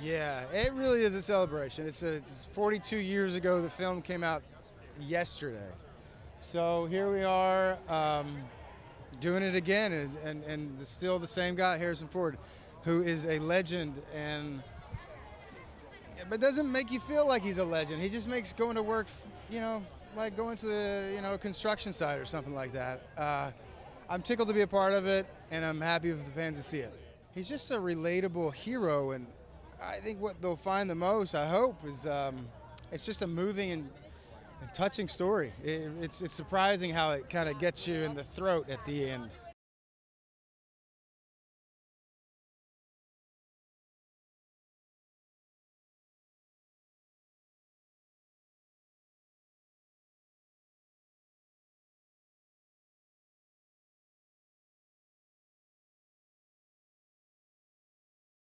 Yeah, it really is a celebration. It's 42 years ago the film came out yesterday. So here we are doing it again, and still the same guy, Harrison Ford, who is a legend, but doesn't make you feel like he's a legend. He just makes going to work, like going to the construction site or something like that. I'm tickled to be a part of it, and I'm happy for the fans to see it. He's just a relatable hero, and I think what they'll find the most, I hope, is it's just a moving and touching story. It's surprising how it kind of gets you in the throat at the end.